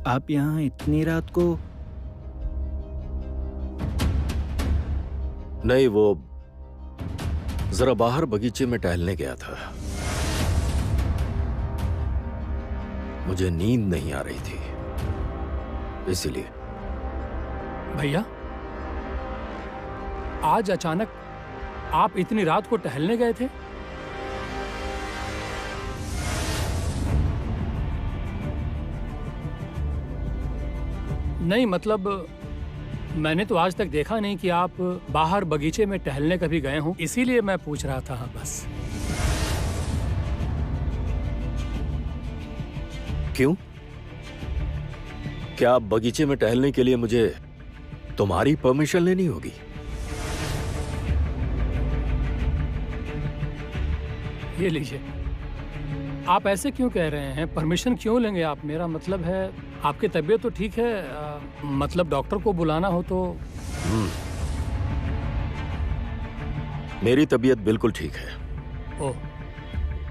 आप यहाँ इतनी रात को? नहीं, वो जरा बाहर बगीचे में टहलने गया था। मुझे नींद नहीं आ रही थी, इसीलिए। भैया, आज अचानक आप इतनी रात को टहलने गए थे? नहीं, मतलब मैंने तो आज तक देखा नहीं कि आप बाहर बगीचे में टहलने कभी गए हों, इसीलिए मैं पूछ रहा था बस। क्यों? क्या बगीचे में टहलने के लिए मुझे तुम्हारी परमिशन लेनी होगी? ये लीजिए। आप ऐसे क्यों कह रहे हैं? परमिशन क्यों लेंगे आप? मेरा मतलब है, आपकी तबीयत तो ठीक है, मतलब डॉक्टर को बुलाना हो तो। मेरी तबीयत बिल्कुल ठीक है। ओह,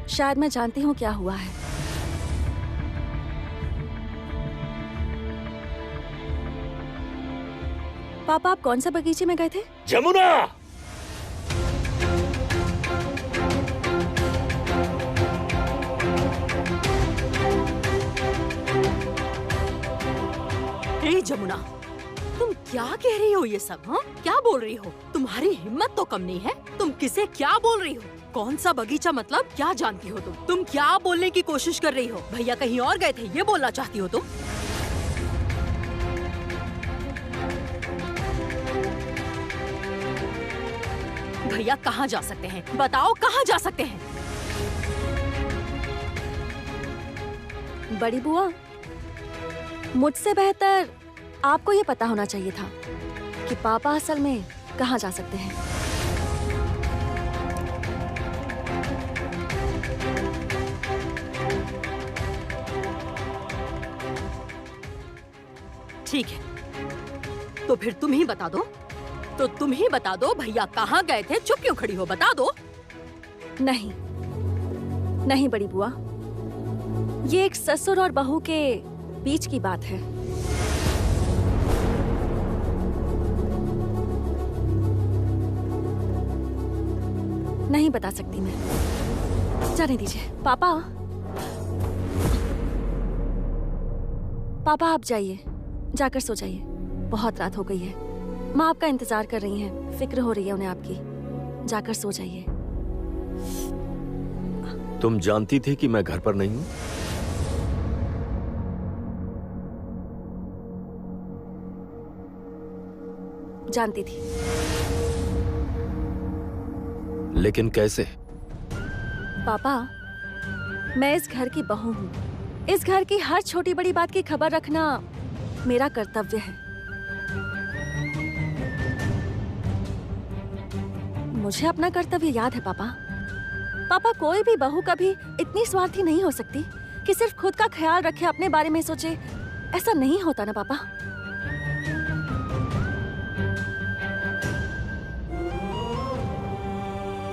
शायद मैं जानती हूँ क्या हुआ है। पापा, आप कौन सा बगीचे में गए थे? जमुना! हे जमुना, तुम क्या कह रही हो ये सब? हाँ, क्या बोल रही हो? तुम्हारी हिम्मत तो कम नहीं है। तुम किसे क्या बोल रही हो? कौन सा बगीचा, मतलब क्या जानती हो तुम? तुम क्या बोलने की कोशिश कर रही हो? भैया कहीं और गए थे, ये बोलना चाहती हो तुम? भैया कहाँ जा सकते हैं? बताओ, कहाँ जा सकते हैं? बड़ी बुआ, मुझसे बेहतर आपको ये पता होना चाहिए था कि पापा असल में कहाँ जा सकते हैं। ठीक है, तो फिर तुम ही बता दो। तो तुम ही बता दो भैया कहाँ गए थे। चुप क्यों खड़ी हो? बता दो। नहीं नहीं बड़ी बुआ, ये एक ससुर और बहू के बीच की बात है। नहीं बता सकती मैं। जाने दीजिए। पापा, पापा आप जाइए, जाकर सो जाइए। बहुत रात हो गई है। माँ आपका इंतजार कर रही हैं, फिक्र हो रही है उन्हें आपकी। जाकर सो जाइए। तुम जानती थी कि मैं घर पर नहीं हूँ? जानती थी। लेकिन कैसे? पापा, मैं इस घर की बहू हूँ। इस घर की हर छोटी बड़ी बात की खबर रखना मेरा कर्तव्य है। मुझे अपना कर्तव्य याद है पापा। पापा, कोई भी बहू कभी इतनी स्वार्थी नहीं हो सकती कि सिर्फ खुद का ख्याल रखे, अपने बारे में सोचे। ऐसा नहीं होता ना पापा।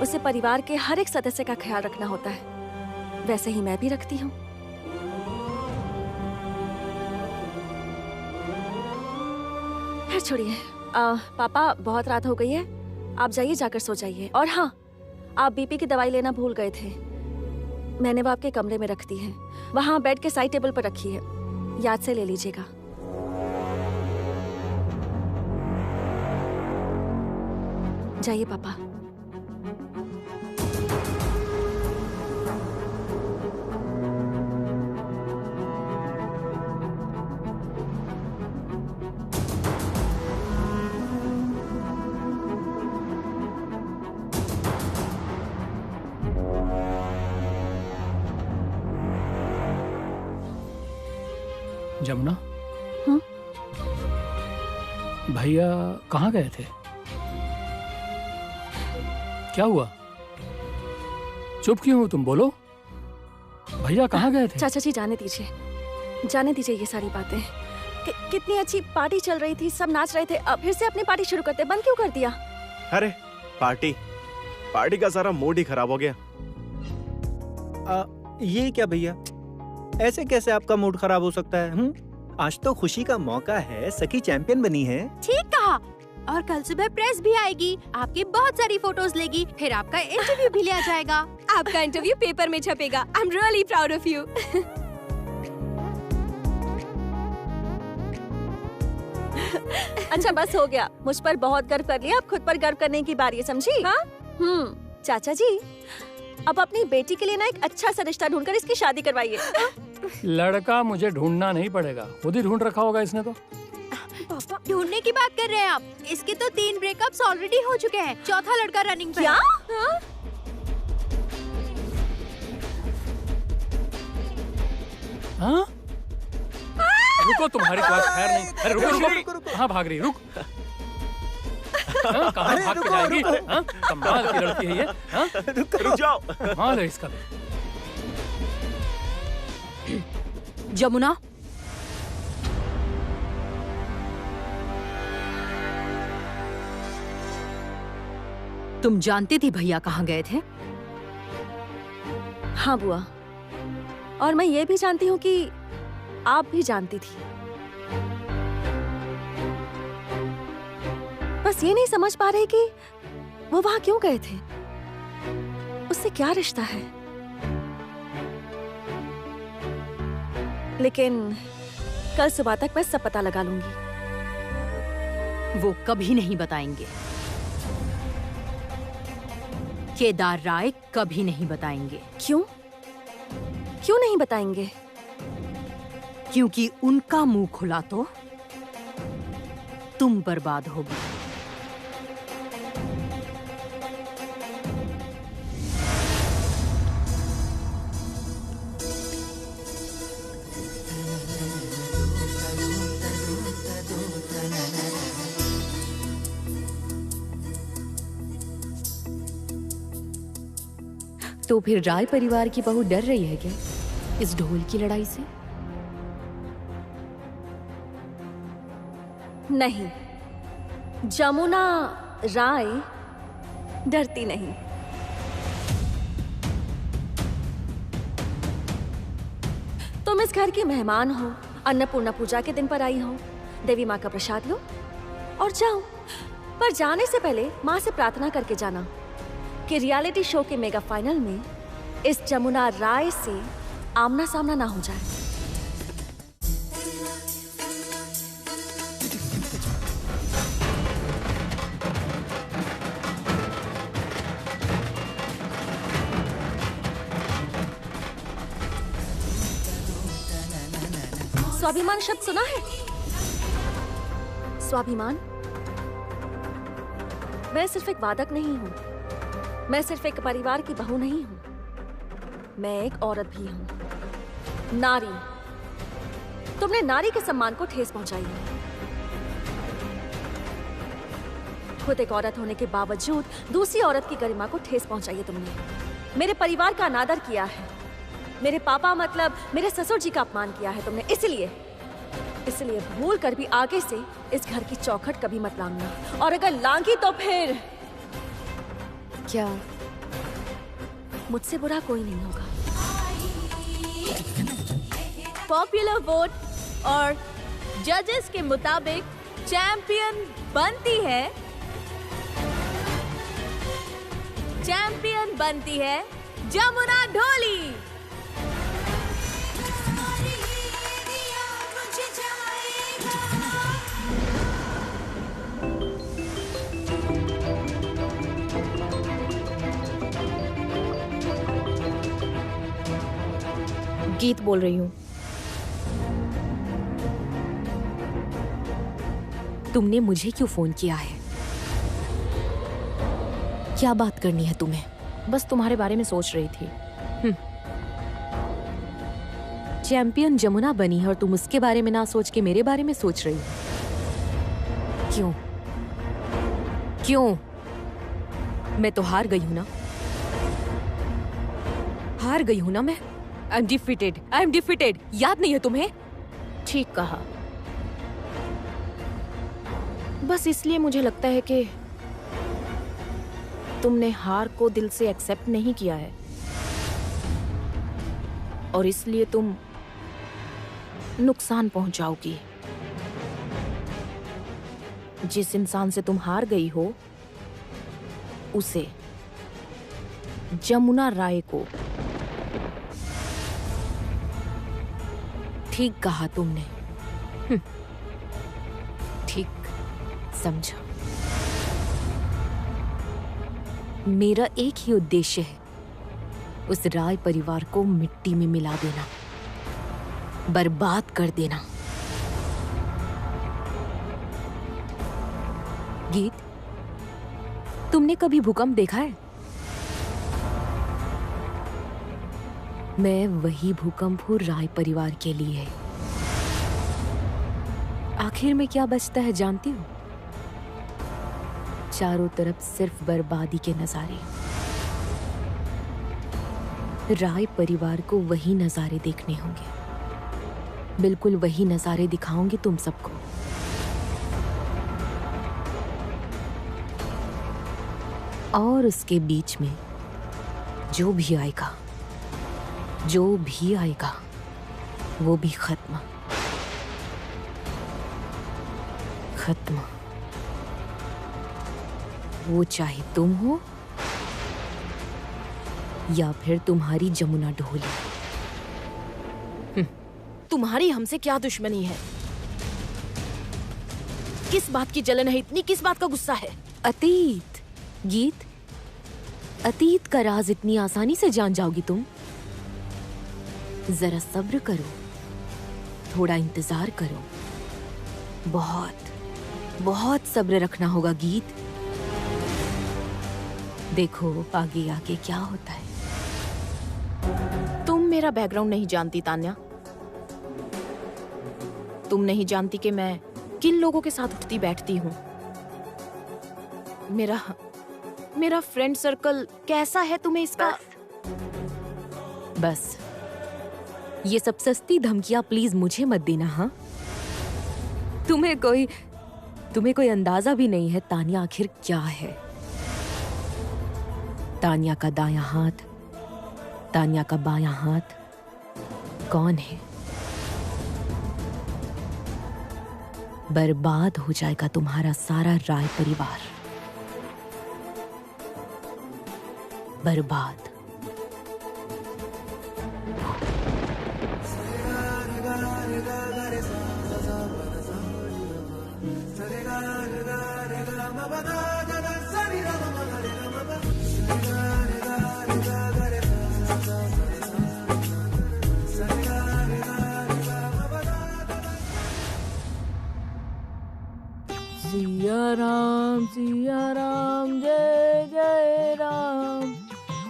उसे परिवार के हर एक सदस्य का ख्याल रखना होता है। वैसे ही मैं भी रखती हूँ। खैर छोड़िए। पापा, बहुत रात हो गई है, आप जाइए, जाकर सो जाइए। और हाँ, आप बीपी की दवाई लेना भूल गए थे। मैंने वो आपके कमरे में रख दी है, वहाँ बेड के साइड टेबल पर रखी है। याद से ले लीजिएगा। जाइए पापा। जमुना, हम्म? भैया कहाँ गए थे? क्या हुआ? चुप क्यों हो तुम? बोलो, भैया कहाँ गए थे? चाचा जी, जाने दीजिए, जाने दीजिए ये सारी बातें। कितनी अच्छी पार्टी चल रही थी, सब नाच रहे थे। अब फिर से अपनी पार्टी शुरू करते, बंद क्यों कर दिया? अरे पार्टी का सारा मूड ही खराब हो गया। ये क्या भैया, ऐसे कैसे आपका मूड खराब हो सकता है? आज तो खुशी का मौका है, सखी चैंपियन बनी है। ठीक कहा। और कल सुबह प्रेस भी आएगी, आपकी बहुत सारी फोटोज लेगी, फिर आपका इंटरव्यू भी लिया जाएगा। आपका इंटरव्यू पेपर में छपेगा। I am really proud of you. अच्छा बस हो गया, मुझ पर बहुत गर्व कर लिया, अब खुद पर गर्व करने की बारी है, समझी? हाँ? चाचा जी, अब अपनी बेटी के लिए ना एक अच्छा सा रिश्ता ढूंढकर इसकी शादी करवाइए। लड़का मुझे ढूंढना नहीं पड़ेगा, खुद ही ढूंढ रखा होगा इसने तो। ढूंढने की बात कर रहे हैं आप? इसके तो 3 ब्रेकअप्स ऑलरेडी हो चुके हैं, चौथा लड़का रनिंग पे। क्या? हाँ? रुको, तुम्हारी बात खैर नहीं। अरे रुको। कहाँ भाग रही? रुक। हाँ, कहाँ भाग के जाएगी? हाँ? कमाल की लड़की है ये। हाँ? रुक जाओ। कमाल है इसका। जमुना, तुम जानती थी भैया कहाँ गए थे? हाँ बुआ, और मैं ये भी जानती हूँ कि आप भी जानती थी। बस ये नहीं समझ पा रहे कि वो वहां क्यों गए थे, उससे क्या रिश्ता है। लेकिन कल सुबह तक मैं सब पता लगा लूंगी। वो कभी नहीं बताएंगे। केदार राय कभी नहीं बताएंगे। क्यों? क्यों नहीं बताएंगे? क्योंकि उनका मुंह खुला तो तुम बर्बाद होगी। तो फिर राय परिवार की बहू डर रही है क्या इस ढोल की लड़ाई से? नहीं, जमुना राय डरती नहीं। तुम इस घर की मेहमान हो, अन्नपूर्णा पूजा के दिन पर आई हो, देवी माँ का प्रसाद लो और जाओ। पर जाने से पहले माँ से प्रार्थना करके जाना कि रियलिटी शो के मेगा फाइनल में इस जमुना राय से आमना सामना ना हो जाए। स्वाभिमान शब्द सुना है? स्वाभिमान? मैं सिर्फ एक वादक नहीं हूं, मैं सिर्फ एक परिवार की बहू नहीं हूं, मैं एक औरत भी हूं। नारी। तुमने नारी के सम्मान को ठेस पहुंचाई है। खुद एक औरत होने के बावजूद दूसरी औरत की गरिमा को ठेस पहुंचाई है तुमने। मेरे परिवार का अनादर किया है, मेरे पापा मतलब मेरे ससुर जी का अपमान किया है तुमने। इसलिए भूल कर भी आगे से इस घर की चौखट कभी मत लांघना, और अगर लांघी तो फिर क्या मुझसे बुरा कोई नहीं होगा। पॉपुलर वोट और जजेस के मुताबिक चैंपियन बनती है जमुना ढोली। गीत बोल रही हूँ। तुमने मुझे क्यों फोन किया है? क्या बात करनी है तुम्हें? बस तुम्हारे बारे में सोच रही थी। चैंपियन जमुना बनी है और तुम उसके बारे में ना सोच के मेरे बारे में सोच रही हो। क्यों? क्यों? मैं तो हार गई हूं ना। हार गई हूं ना मैं। I am defeated. याद नहीं है तुम्हें? ठीक कहा। बस इसलिए मुझे लगता है कि तुमने हार को दिल से एक्सेप्ट नहीं किया है, और इसलिए तुम नुकसान पहुंचाओगी। जिस इंसान से तुम हार गई हो उसे, जमुना राय को। ठीक कहा तुमने। ठीक समझा। मेरा एक ही उद्देश्य है, उस राय परिवार को मिट्टी में मिला देना, बर्बाद कर देना। गीत, तुमने कभी भूकंप देखा है? मैं वही भूकंप हूं राय परिवार के लिए। आखिर में क्या बचता है जानती हो? चारों तरफ सिर्फ बर्बादी के नजारे। राय परिवार को वही नजारे देखने होंगे, बिल्कुल वही नजारे दिखाऊंगी तुम सबको। और उसके बीच में जो भी आएगा, जो भी आएगा, वो भी खत्म। खत्म। वो चाहे तुम हो या फिर तुम्हारी जमुना ढोली। तुम्हारी हमसे क्या दुश्मनी है? किस बात की जलन है इतनी? किस बात का गुस्सा है? अतीत गीत, अतीत का राज इतनी आसानी से जान जाओगी तुम? जरा सब्र करो, थोड़ा इंतजार करो। बहुत बहुत सब्र रखना होगा गीत। देखो आगे आगे क्या होता है। तुम मेरा बैकग्राउंड नहीं जानती तान्या। तुम नहीं जानती कि मैं किन लोगों के साथ उठती बैठती हूँ। मेरा फ्रेंड सर्कल कैसा है तुम्हें इसका? बस ये सब सस्ती धमकियां प्लीज मुझे मत देना। हाँ, तुम्हें कोई अंदाजा भी नहीं है तान्या आखिर क्या है। तान्या का दायां हाथ, तान्या का बायां हाथ कौन है? बर्बाद हो जाएगा तुम्हारा सारा राय परिवार। बर्बाद। सिया राम जय जय राम,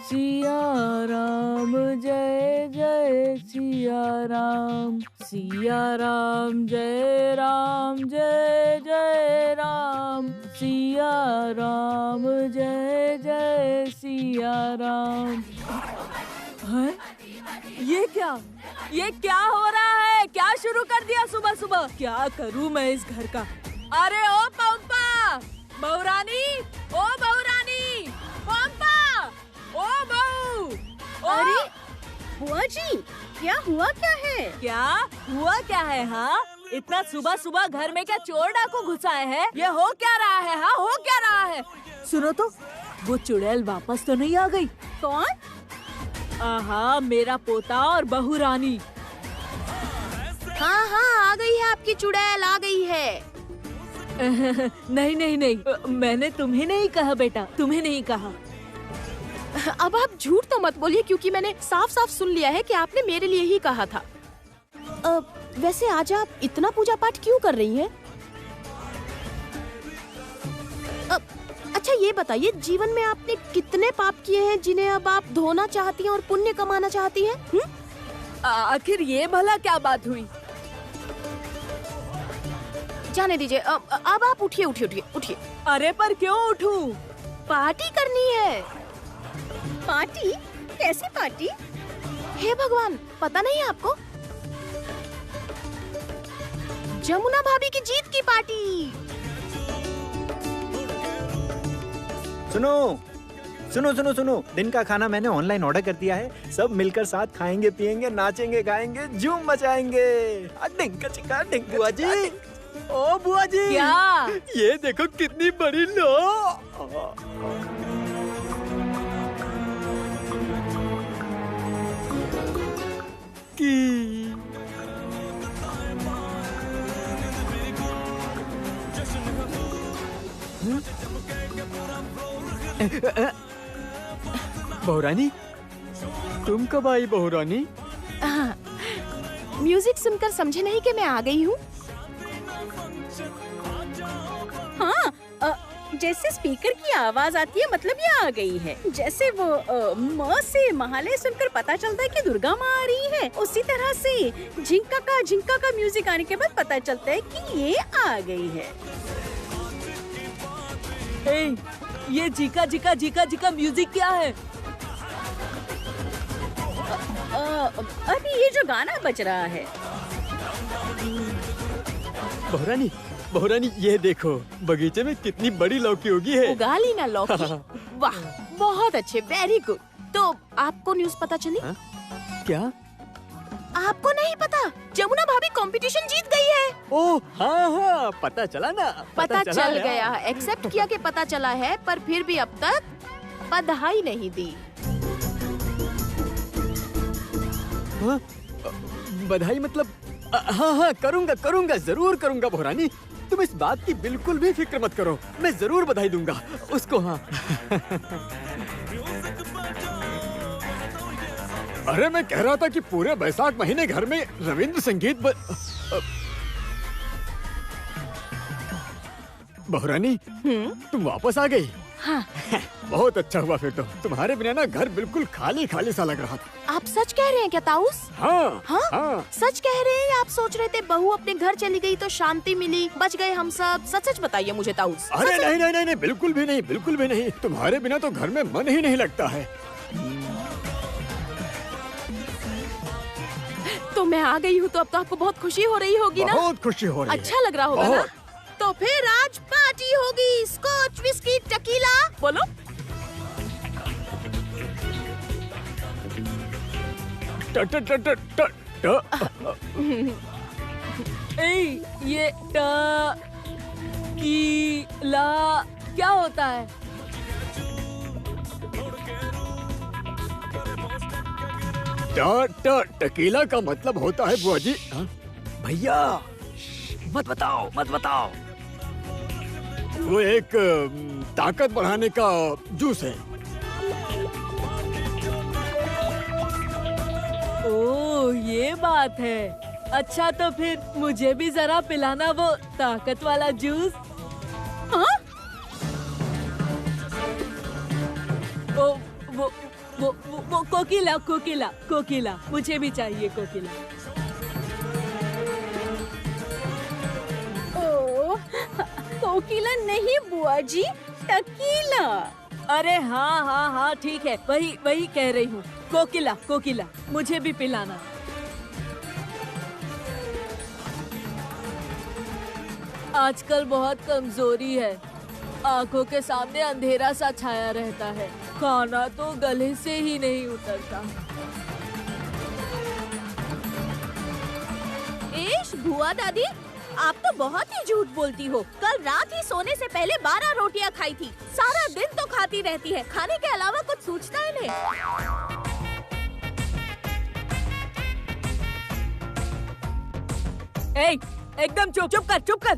सिया राम जय जय सिया राम, सिया राम जय जय राम, सिया राम जय जय सिया राम। है? ये क्या हो रहा है? क्या शुरू कर दिया सुबह सुबह? क्या करूं मैं इस घर का? अरे ओ पंपा, बहुरानी, ओ बहुरानी, पंपा, ओ बहू। अरे बुआ जी, क्या हुआ क्या है? क्या हुआ क्या है? हाँ, इतना सुबह सुबह घर में क्या चोर डाकू घुसाए हैं? ये हो क्या रहा है? हाँ, हो क्या रहा है? सुनो तो, वो चुड़ैल वापस तो नहीं आ गई? कौन? आहा, मेरा पोता और बहू रानी। हाँ हाँ, आ गई है आपकी चुड़ैल, आ गई है। नहीं, मैंने तुम्हें नहीं कहा बेटा, तुम्हें नहीं कहा। अब आप झूठ तो मत बोलिए, क्योंकि मैंने साफ साफ सुन लिया है कि आपने मेरे लिए ही कहा था। वैसे आज आप इतना पूजा पाठ क्यों कर रही हैं? अच्छा ये बताइए, जीवन में आपने कितने पाप किए हैं जिन्हें अब आप धोना चाहती हैं और पुण्य कमाना चाहती हैं? आखिर ये भला क्या बात हुई? जाने दीजिए, अब आप उठिए। अरे पर क्यों उठूं? पार्टी करनी है। पार्टी? कैसी पार्टी? हे भगवान, पता नहीं आपको? जमुना भाभी की जीत की पार्टी। सुनो, सुनो सुनो सुनो, दिन का खाना मैंने ऑनलाइन ऑर्डर कर दिया है। सब मिलकर साथ खाएंगे पिएंगे नाचेंगे गाएंगे झूम मचाएंगे। डिंका चिका डिंका बुआ जी, ओ बुआ जी, क्या? ये देखो कितनी बड़ी लो। की बहुरानी, तुम कब आई बहुरानी? म्यूजिक सुनकर समझे नहीं कि मैं आ गई हूँ? हाँ, जैसे स्पीकर की आवाज आती है मतलब ये आ गई है। जैसे वो म से महालय सुनकर पता चलता है कि दुर्गा माँ आ रही है, उसी तरह से झिंका का म्यूजिक आने के बाद पता चलता है कि ये आ गई है। ए, ये Zika Zika Zika Zika music क्या है? अभी ये जो गाना बज रहा है। बहुरानी, बहुरानी ये देखो बगीचे में कितनी बड़ी लौकी उगी है। उगा ली ना लौकी? वाह, बहुत अच्छे, वेरी गुड। तो आपको न्यूज़ पता चली? क्या? आपको नहीं पता? जमुना भाभी कंपटीशन जीत गई है। ओह हाँ हाँ, पता चला ना। पता चला चल है। गया, एक्सेप्ट किया कि पता चला है, पर फिर भी अब तक बधाई नहीं दी। हाँ? बधाई मतलब? हाँ हाँ, करूँगा करूँगा, जरूर करूँगा बहुरानी। तुम इस बात की बिल्कुल भी फिक्र मत करो, मैं जरूर बधाई दूंगा उसको। हाँ अरे मैं कह रहा था कि पूरे बैसाख महीने घर में रविंद्र संगीत बहुरानी, तुम वापस आ गई? हाँ। बहुत अच्छा हुआ फिर तो। तुम्हारे बिना ना घर बिल्कुल खाली खाली सा लग रहा था। आप सच कह रहे हैं क्या ताऊस? हाँ हाँ? हाँ। सच कह रहे हैं? आप सोच रहे थे बहू अपने घर चली गई तो शांति मिली, बच गए हम सब? सच सच बताइए मुझे ताऊस। अरे नहीं नहीं नहीं नहीं, बिल्कुल भी नहीं, बिल्कुल भी नहीं। तुम्हारे बिना तो घर में मन ही नहीं लगता है। तो मैं आ गई हूँ तो अब तो आपको बहुत खुशी हो रही होगी ना? बहुत खुशी हो रही है। अच्छा लग रहा होगा ना? तो फिर आज पार्टी होगी, स्कॉच विस्की टकीला। बोलो। ट ट ट ट ट ट। ए, ये ट की ला क्या होता है? टकीला का मतलब होता है बुआ जी। भैया मत बताओ मत बताओ। वो एक ताकत बढ़ाने का जूस है। ओह ये बात है। अच्छा तो फिर मुझे भी जरा पिलाना वो ताकत वाला जूस। हाँ? वो कोकिला कोकिला कोकिला, मुझे भी चाहिए कोकिला। ओह, कोकिला नहीं बुआ जी, टकीला। अरे हाँ हाँ हाँ ठीक है, वही वही कह रही हूँ। कोकिला कोकिला, मुझे भी पिलाना। आजकल बहुत कमजोरी है, आंखों के सामने अंधेरा सा छाया रहता है, खाना तो गले से ही नहीं उतरता। एश बुआ दादी, आप तो बहुत ही झूठ बोलती हो। कल रात ही सोने से पहले 12 रोटियां खाई थी। सारा दिन तो खाती रहती है, खाने के अलावा कुछ सोचता है नहीं। एकदम चुप चुप कर, चुप कर।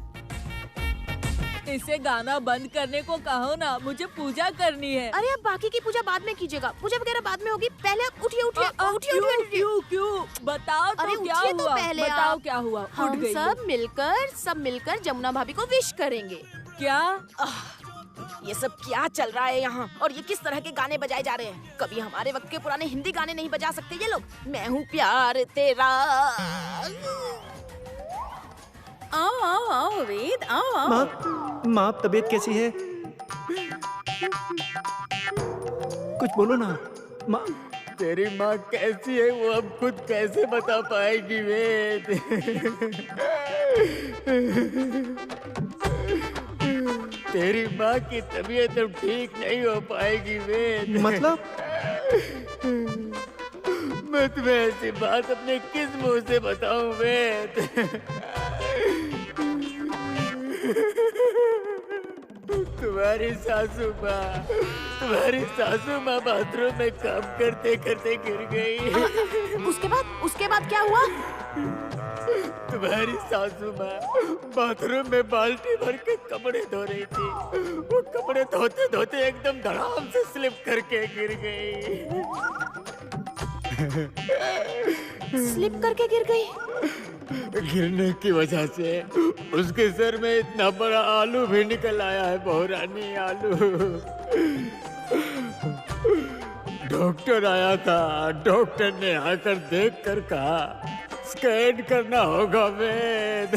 इसे गाना बंद करने को कहो ना, मुझे पूजा करनी है। अरे अब बाकी की पूजा बाद में कीजिएगा, पूजा वगैरह बाद में होगी। पहले आप उठिए उठिए उठिए क्यों उठिए। क्यों क्यों बताओ तो अरे क्या उठिए तो हुआ? पहले बताओ आप। क्या हुआ? उठ हम गई सब मिलकर जमुना भाभी को विश करेंगे। क्या? ये सब क्या चल रहा है यहाँ? और ये किस तरह के गाने बजाए जा रहे हैं? कभी हमारे वक्त के पुराने हिंदी गाने नहीं बजा सकते ये लोग? मैं हूँ प्यार तेरा। आओ आओ आओ वेद, आओ आओ। माँ तबीयत कैसी है? कुछ बोलो ना माँ। तेरी माँ कैसी है वो अब खुद कैसे बता पाएगी वेद। तेरी माँ की तबीयत अब ठीक नहीं हो पाएगी वेद। मतलब? मैं तुम्हें ऐसी बात अपने किस मुंह से बताऊं वेद? तुम्हारी सासू माँ बाथरूम में काम करते करते गिर गई। उसके बाद क्या हुआ? तुम्हारी सासू माँ बाथरूम में बाल्टी भर के कपड़े धो रही थी। वो कपड़े धोते धोते एकदम धड़ाम से स्लिप करके गिर गई। स्लिप करके गिर गई? गिरने की वजह से उसके सर में इतना बड़ा आलू भी निकल आया है बहुरानी, आलू। डॉक्टर आया था, डॉक्टर ने आकर देखकर कहा स्कैन करना होगा वेद।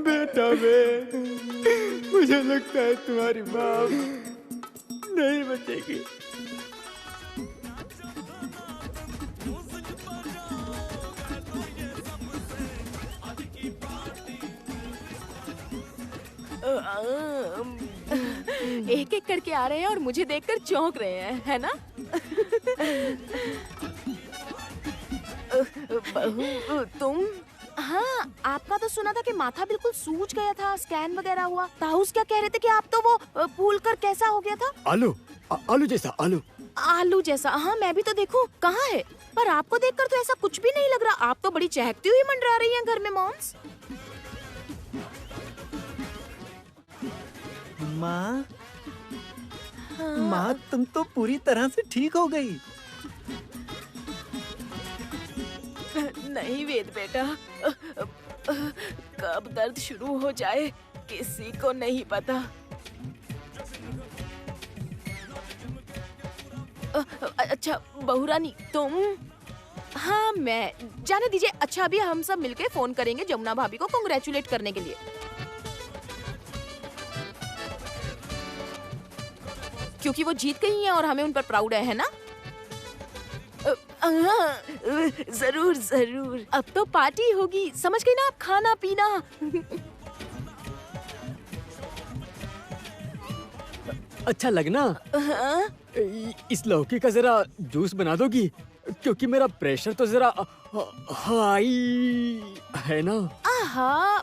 बेटा वेद, मुझे लगता है तुम्हारी माँ नहीं बचेगी। एक एक करके आ रहे हैं और मुझे देखकर चौंक रहे हैं, है ना? बहू तुम? हाँ, आपका तो सुना था कि माथा बिल्कुल सूज गया था, स्कैन वगैरह हुआ। ताऊस क्या कह रहे थे कि आप तो वो फूल कर कैसा हो गया था? आलू जैसा। आलू जैसा? हाँ, मैं भी तो देखूं कहाँ है, पर आपको देखकर तो ऐसा कुछ भी नहीं लग रहा। आप तो बड़ी चहकती हुई मंडरा रही हैं घर में मॉम्स। माँ, माँ तुम तो पूरी तरह से ठीक हो गई। नहीं वेद बेटा, कब दर्द शुरू हो जाए किसी को नहीं पता। अच्छा बहुरानी तुम? हाँ मैं, जाने दीजिए। अच्छा अभी हम सब मिलके फोन करेंगे जमुना भाभी को कांग्रेचुलेट करने के लिए, क्योंकि वो जीत गई हैं और हमें उन पर प्राउड है ना? जरूर जरूर, अब तो पार्टी होगी, समझ गई ना आप? खाना पीना। अच्छा लगना? इस लौकी का जरा जूस बना दोगी, क्योंकि मेरा प्रेशर तो जरा हाई है ना। आहा,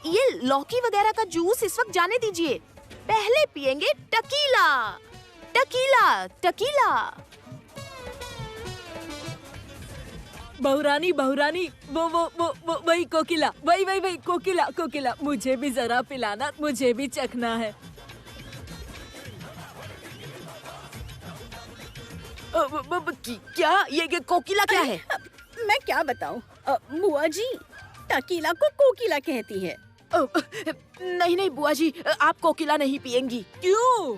ये लौकी वगैरह का जूस इस वक्त जाने दीजिए, पहले पिएंगे टकीला। Tequila tequila. बहुरानी वो वही कोकिला, वही कोकिला, मुझे भी जरा पिलाना, मुझे भी चखना है। क्या ये कोकिला क्या है? मैं क्या बताऊं? बुआ जी, टकीला को कोकिला कहती है। नहीं बुआ जी, आप कोकिला नहीं पिएंगी। क्यों?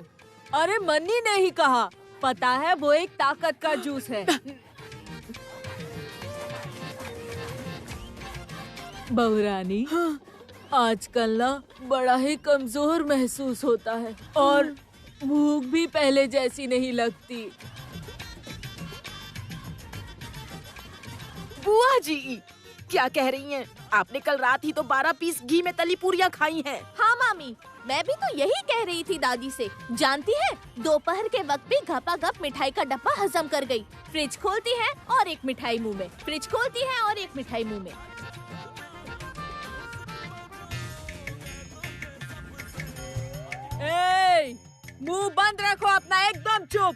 अरे मन्नी ने ही कहा, पता है वो एक ताकत का जूस है। बहुरानी, हाँ? आजकल ना बड़ा ही कमजोर महसूस होता है और भूख भी पहले जैसी नहीं लगती। बुआ जी क्या कह रही हैं? आपने कल रात ही तो 12 पीस घी में तली पूरियां खाई हैं। हाँ मामी, मैं भी तो यही कह रही थी दादी से। जानती है, दोपहर के वक्त भी घपाघप मिठाई का डब्बा हजम कर गई। फ्रिज खोलती है और एक मिठाई मुंह में, फ्रिज खोलती है और एक मिठाई मुंह में। मुंह बंद रखो अपना, एकदम चुप।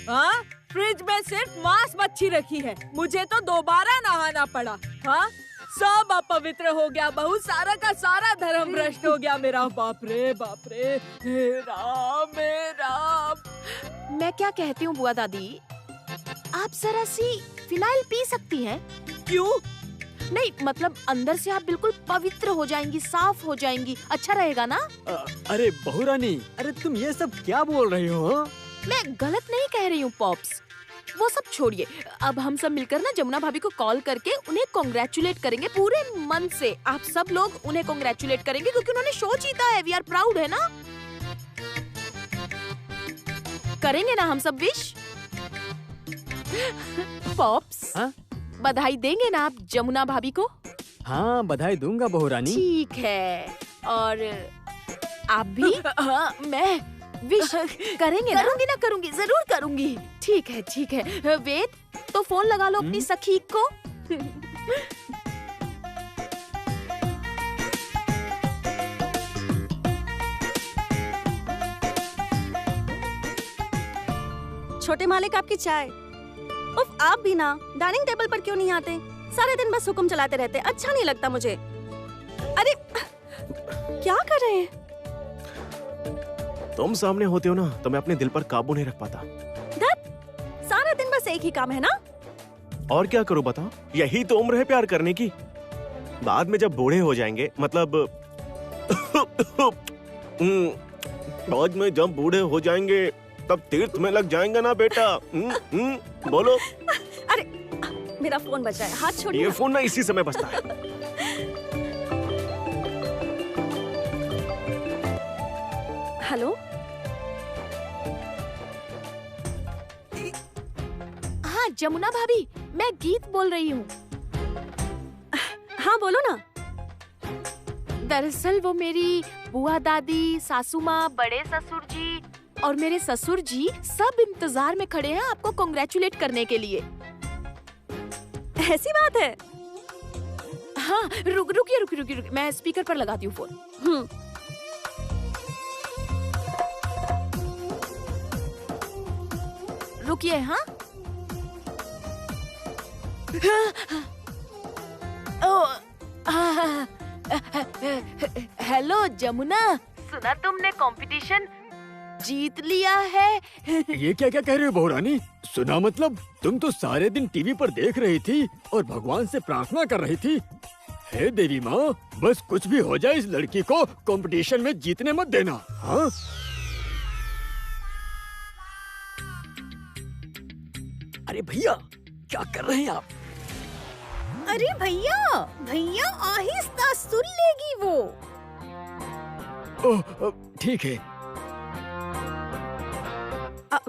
हाँ, फ्रिज में सिर्फ मांस मच्छी रखी है, मुझे तो दोबारा नहाना पड़ा। हाँ, सब अपवित्र हो गया, बहुत सारा का सारा धर्म भ्रष्ट हो गया मेरा। बाप रे, हे राम। मैं क्या कहती हूँ बुआ दादी, आप जरा सी फिनाइल पी सकती हैं? क्यों? नहीं मतलब अंदर से आप बिल्कुल पवित्र हो जाएंगी, साफ हो जाएंगी, अच्छा रहेगा ना? अरे बहुरानी, अरे तुम ये सब क्या बोल रही हो? मैं गलत नहीं कह रही हूँ पॉप्स, वो सब छोड़िए। अब हम सब मिलकर ना जमुना भाभी को कॉल करके उन्हें कांग्रेचुलेट करेंगे पूरे मन से। आप सब लोग उन्हें कांग्रेचुलेट करेंगे क्योंकि उन्होंने शो जीता है। वी आर प्राउड, है ना? करेंगे ना हम सब विश? पॉप्स, बधाई देंगे ना आप जमुना भाभी को? हाँ, बधाई दूंगा बहू रानी। ठीक है, और आप भी? हाँ, मैं विश करेंगे ना? करूंगी, जरूर करूंगी। ठीक है। वेद, तो फोन लगा लो अपनी सखी को। छोटे मालिक आपकी चाय। उफ, आप भी ना डाइनिंग टेबल पर क्यों नहीं आते? सारे दिन बस हुक्म चलाते रहते, अच्छा नहीं लगता मुझे। अरे क्या कर रहे हैं? तुम सामने होते हो ना तो मैं अपने दिल पर काबू नहीं रख पाता। सारा दिन बस एक ही काम है ना? और क्या करूं बताओ? यही तो उम्र है प्यार करने की। बाद में जब बूढ़े हो जाएंगे, मतलब बाद में जब बूढ़े हो जाएंगे तब तीर्थ में लग जाएंगे ना बेटा। बोलो। अरे मेरा फोन बजा है, हाथ छोड़िए। ये फोन ना इसी समय बजता है। हेलो, हाँ जमुना भाभी, मैं गीत बोल रही हूँ। हाँ बोलो ना। दरअसल वो मेरी बुआ दादी, सासू माँ, बड़े ससुर जी और मेरे ससुर जी सब इंतजार में खड़े हैं आपको कांग्रेचुलेट करने के लिए। ऐसी बात है? हाँ, रुकिए, मैं स्पीकर पर लगाती हूँ फोन। रुकिए। हाँ, हेलो जमुना, सुना तुमने कंपटीशन जीत लिया है। ये क्या कह रहे हो बहू रानी? सुना मतलब तुम तो सारे दिन टीवी पर देख रही थी और भगवान से प्रार्थना कर रही थी, हे देवी माँ, बस कुछ भी हो जाए इस लड़की को कंपटीशन में जीतने मत देना। हाँ, अरे भैया क्या कर रहे हैं आप? अरे भैया आहिस्ता, सुन लेगी वो। ओह ठीक है।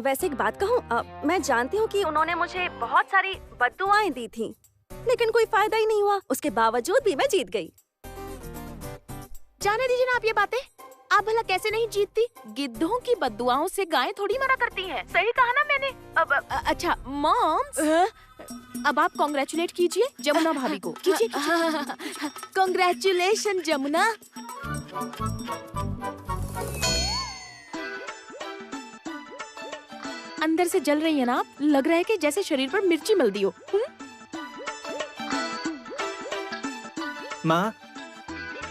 वैसे एक बात कहूँ, मैं जानती हूँ कि उन्होंने मुझे बहुत सारी बद्दुआएं दी थी, लेकिन कोई फायदा ही नहीं हुआ। उसके बावजूद भी मैं जीत गई। जाने दीजिए ना आप ये बातें। आप भला कैसे नहीं जीतती? गिद्धों की बद्दुआओं से गायें थोड़ी मना करती हैं। सही कहा ना मैंने? अच्छा मॉम्स, अब आप कांग्रेचुलेट कीजिए जमुना भाभी को। कीजिए। कांग्रेचुलेशन जमुना। अंदर से जल रही है ना आप? लग रहा है कि जैसे शरीर पर मिर्ची मल दी हो। माँ,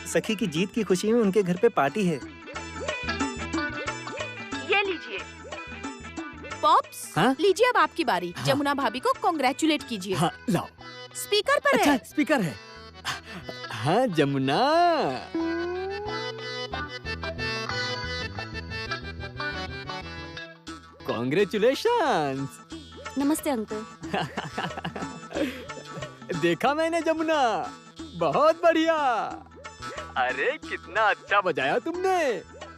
सखी की जीत की खुशी में उनके घर पे पार्टी है। ये लीजिए पॉप्स। हाँ? लीजिए अब आपकी बारी। हाँ। जमुना भाभी को कांग्रेचुलेट कीजिए। हाँ लाओ। स्पीकर पर अच्छा, है। स्पीकर है। हाँ जमुना, कांग्रेचुलेशंस। नमस्ते अंकल। देखा मैंने जमुना, बहुत बढ़िया। अरे कितना अच्छा बजाया तुमने।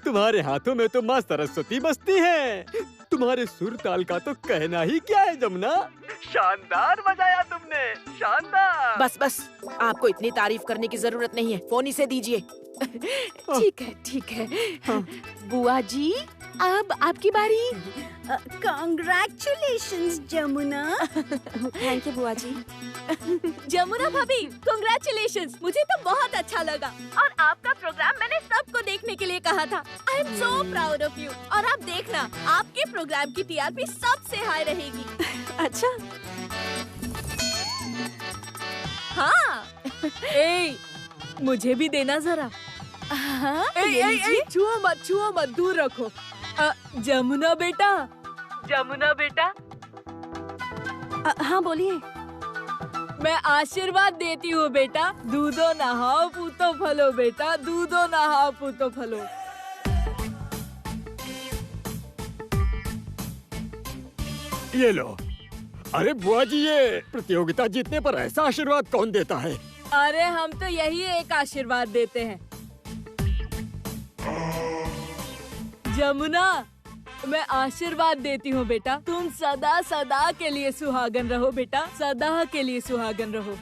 तुम्हारे हाथों में तो माँ सरस्वती बसती हैं। तुम्हारे सुर ताल का तो कहना ही क्या है जमुना। शानदार बजाया तुमने, शानदार। बस आपको इतनी तारीफ करने की जरूरत नहीं है। फोन इसे दीजिए। ठीक है। बुआ जी, अब आपकी बारी। कांग्रेचुलेशंस जमुना। थैंक यू बुआ जी। जमुना भाभी, कांग्रेचुलेशंस। मुझे तो बहुत अच्छा लगा और आपका प्रोग्राम मैंने सबको देखने के लिए कहा था। I am so proud of you. और आप देखना, आपके प्रोग्राम की टीआरपी सबसे हाई रहेगी। अच्छा। हाँ। मुझे भी देना जरा। हाँ, छुओ मत, दूर रखो। जमुना बेटा, हाँ बोलिए। मैं आशीर्वाद देती हूँ बेटा। दूधो नहाओ पूतो फलो बेटा, दूधो नहाओ पूतो फलो। ये लो। अरे बुआ जी, ये प्रतियोगिता जीतने पर ऐसा आशीर्वाद कौन देता है? अरे हम तो यही एक आशीर्वाद देते हैं। जमुना, मैं आशीर्वाद देती हूँ बेटा, तुम सदा सदा के लिए सुहागन रहो बेटा, सदा के लिए सुहागन रहो।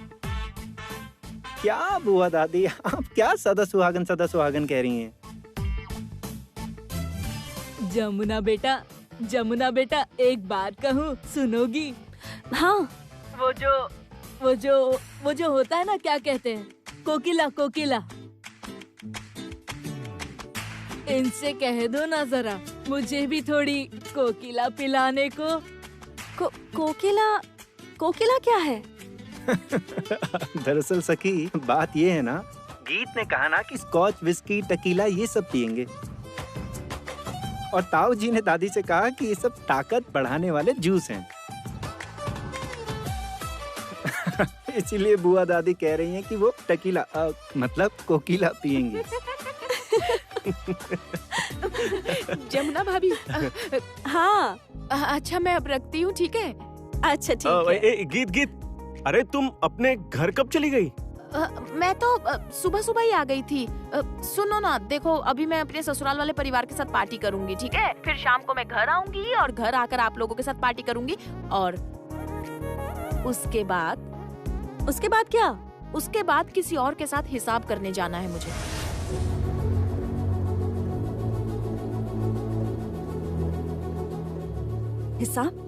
क्या बुआ दादी, आप क्या सदा सुहागन कह रही हैं? जमुना बेटा एक बात कहूँ, सुनोगी? हाँ। वो जो होता है ना, क्या कहते हैं, कोकिला। इनसे कह दो ना जरा, मुझे भी थोड़ी कोकिला पिलाने को। कोकिला क्या है? दरअसल सखी, बात ये है ना, गीत ने कहा ना कि स्कॉच, विस्की, टकीला ये सब पियेंगे, और ताऊ जी ने दादी से कहा कि ये सब ताकत बढ़ाने वाले जूस हैं। इसीलिए बुआ दादी कह रही हैं कि वो टकीला मतलब कोकिला पियेंगी। जमुना भाभी। हाँ। अच्छा मैं अब रखती हूँ, ठीक है? अच्छा ठीक है। गीत, अरे तुम अपने घर कब चली गई? मैं तो सुबह ही आ गई थी। सुनो ना, देखो अभी मैं अपने ससुराल वाले परिवार के साथ पार्टी करूंगी, ठीक है? फिर शाम को मैं घर आऊंगी और घर आकर आप लोगों के साथ पार्टी करूंगी, और उसके बाद क्या? उसके बाद किसी और के साथ हिसाब करने जाना है मुझे। हिसाब?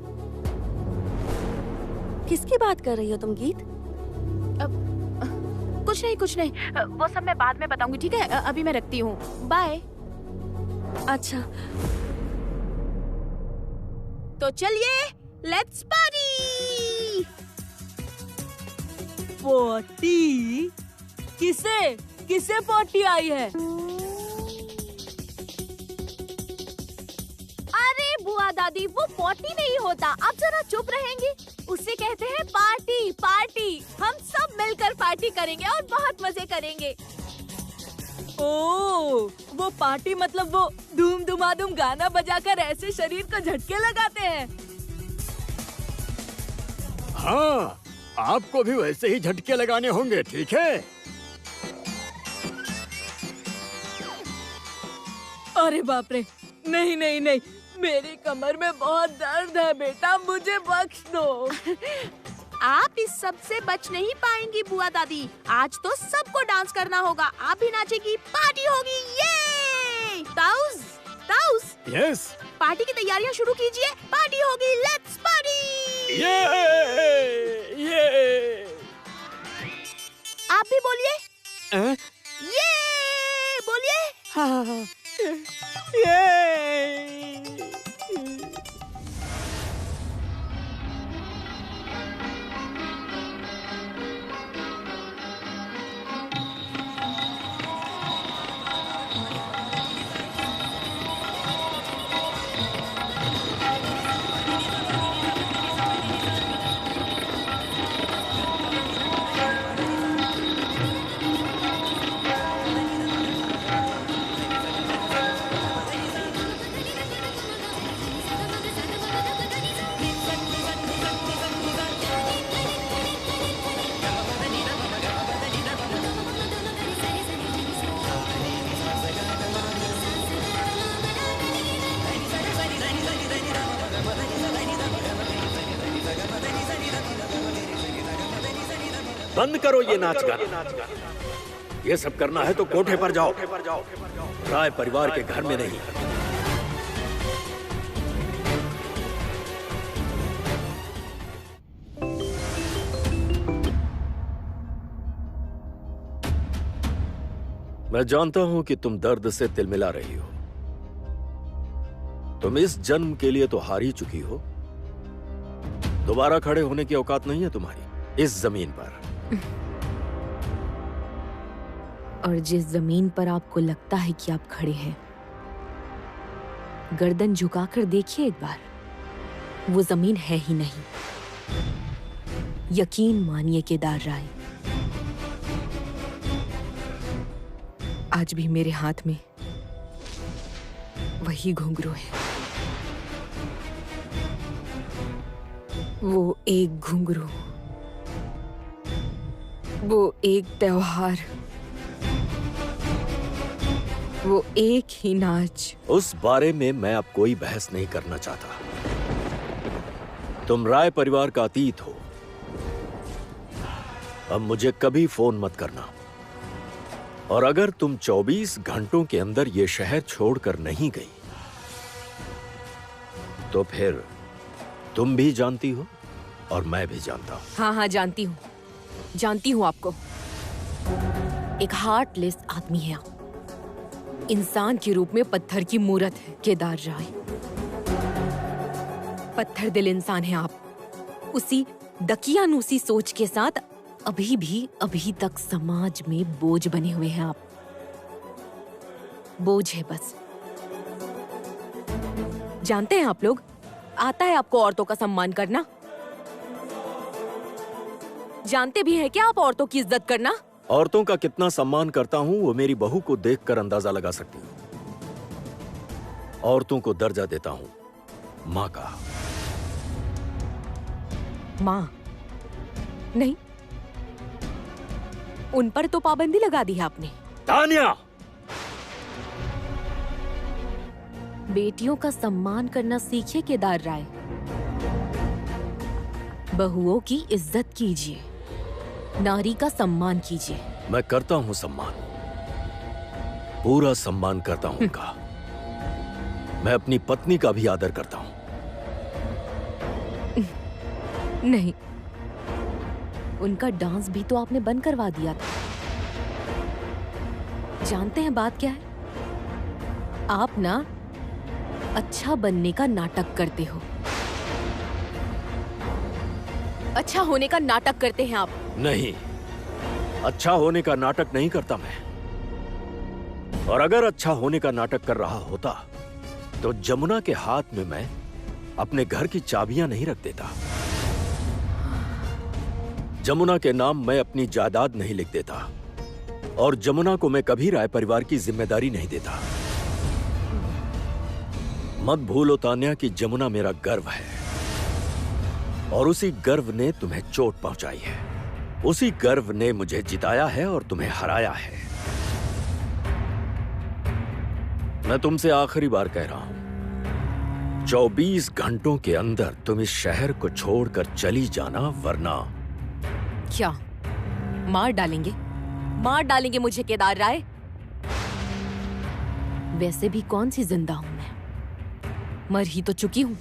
किसकी बात कर रही हो तुम गीत? कुछ नहीं, वो सब मैं बाद में बताऊंगी, ठीक है? अभी मैं रखती हूँ, बाय। अच्छा तो चलिए, लेट्स पार्टी। पोटी? किसे पोटी आई है? अरे बुआ दादी, वो पोटी नहीं होता, आप जरा चुप रहेंगी? उसे कहते हैं पार्टी। हम सब मिलकर पार्टी करेंगे और बहुत मजे करेंगे। ओ, वो पार्टी मतलब वो धूम धुमाधूम गाना बजाकर ऐसे शरीर को झटके लगाते हैं। हाँ, आपको भी वैसे ही झटके लगाने होंगे, ठीक है? अरे बाप रे, नहीं, मेरी कमर में बहुत दर्द है बेटा, मुझे बख्श दो। आप इस सब से बच नहीं पाएंगी बुआ दादी। आज तो सबको डांस करना होगा, आप भी नाचेगी, पार्टी होगी। ये ताउस, यस, पार्टी की तैयारियां शुरू कीजिए, पार्टी होगी, लेट्स पार्टी। ये आप भी बोलिए, ये बोलिए। हाँ, बंद करो ये नाच गाना। ये सब करना है तो कोठे पर जाओ, राय परिवार के घर में नहीं। मैं जानता हूं कि तुम दर्द से तिलमिला रही हो। तुम इस जन्म के लिए तो हार ही चुकी हो। दोबारा खड़े होने की औकात नहीं है तुम्हारी इस जमीन पर। और जिस जमीन पर आपको लगता है कि आप खड़े हैं, गर्दन झुकाकर देखिए एक बार, वो जमीन है ही नहीं। यकीन मानिए केदार राय, आज भी मेरे हाथ में वही घुंघरू है। वो एक घुंघरू, वो एक त्योहार, वो एक ही नाच। उस बारे में मैं अब कोई बहस नहीं करना चाहता। तुम राय परिवार का अतीत हो। अब मुझे कभी फोन मत करना। और अगर तुम 24 घंटों के अंदर ये शहर छोड़कर नहीं गई तो फिर तुम भी जानती हो और मैं भी जानता हूं। हाँ हाँ जानती हूँ आपको। एक हार्टलेस आदमी है आप। इंसान के रूप में पत्थर की मूरत है केदार राय। पत्थर दिल इंसान है आप। उसी दकियानूसी सोच के साथ अभी तक समाज में बोझ बने हुए हैं आप। बोझ है बस। जानते हैं आप लोग, आता है आपको औरतों का सम्मान करना? जानते भी हैं क्या आप औरतों की इज्जत करना? औरतों का कितना सम्मान करता हूं वो मेरी बहू को देखकर अंदाजा लगा सकती हूं। औरतों को दर्जा देता हूं मां का। मां नहीं, उन पर तो पाबंदी लगा दी है आपने। तान्या! बेटियों का सम्मान करना सीखिए केदार राय। बहुओं की इज्जत कीजिए, नारी का सम्मान कीजिए। मैं करता हूं सम्मान, पूरा सम्मान करता हूं उनका। मैं अपनी पत्नी का भी आदर करता हूं। नहीं, उनका डांस भी तो आपने बंद करवा दिया था। जानते हैं बात क्या है? आप ना अच्छा बनने का नाटक करते हो। अच्छा होने का नाटक करते हैं आप। नहीं, अच्छा होने का नाटक नहीं करता मैं। और अगर अच्छा होने का नाटक कर रहा होता तो जमुना के हाथ में मैं अपने घर की चाबियां नहीं रख देता। जमुना के नाम मैं अपनी जायदाद नहीं लिख देता। और जमुना को मैं कभी राय परिवार की जिम्मेदारी नहीं देता। मत भूलो तान्या कि जमुना मेरा गर्व है। और उसी गर्व ने तुम्हें चोट पहुंचाई है। उसी गर्व ने मुझे जिताया है और तुम्हें हराया है। मैं तुमसे आखिरी बार कह रहा हूं, 24 घंटों के अंदर तुम इस शहर को छोड़कर चली जाना, वरना क्या मार डालेंगे? मार डालेंगे मुझे केदार राय? वैसे भी कौन सी जिंदा हूं मैं, मर ही तो चुकी हूं।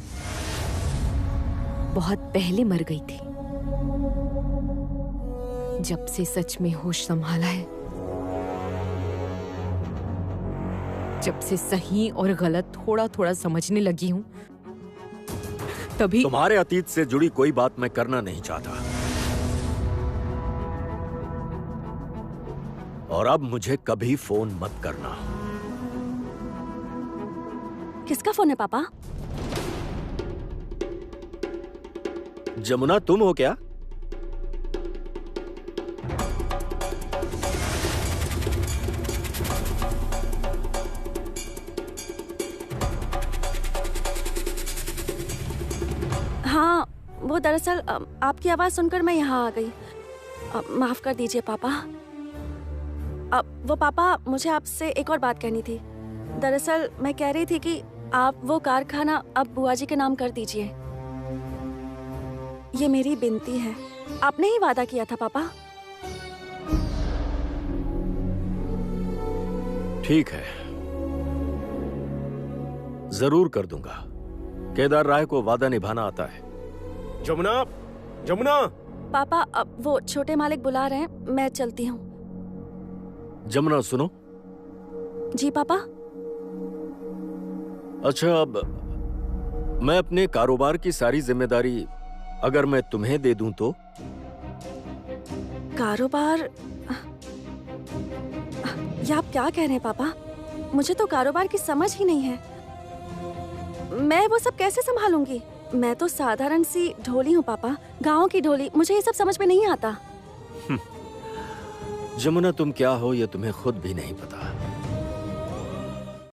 बहुत पहले मर गई थी। जब से सच में होश संभाला है, जब से सही और गलत थोड़ा थोड़ा समझने लगी हूं, तभी तुम्हारे अतीत से जुड़ी कोई बात मैं करना नहीं चाहता। और अब मुझे कभी फोन मत करना। किसका फोन है पापा? जमुना, तुम हो क्या? हाँ, वो दरअसल आपकी आवाज सुनकर मैं यहाँ आ गई। माफ कर दीजिए पापा। वो पापा, मुझे आपसे एक और बात कहनी थी। दरअसल मैं कह रही थी कि आप वो कारखाना अब बुआ जी के नाम कर दीजिए। ये मेरी विनती है। आपने ही वादा किया था पापा। ठीक है, जरूर कर दूंगा। केदार राय को वादा निभाना आता है। जमुना, जमुना! पापा, अब वो छोटे मालिक बुला रहे हैं, मैं चलती हूँ। जमुना सुनो। जी पापा। अच्छा, अब मैं अपने कारोबार की सारी जिम्मेदारी अगर मैं तुम्हें दे दूं तो? कारोबार? ये आप क्या कह रहे हैं पापा? मुझे तो कारोबार की समझ ही नहीं है। मैं वो सब कैसे संभालूंगी? मैं तो साधारण सी ढोली हूँ पापा, गांव की ढोली। मुझे ये सब समझ में नहीं आता। जमुना, तुम क्या हो ये तुम्हें खुद भी नहीं पता।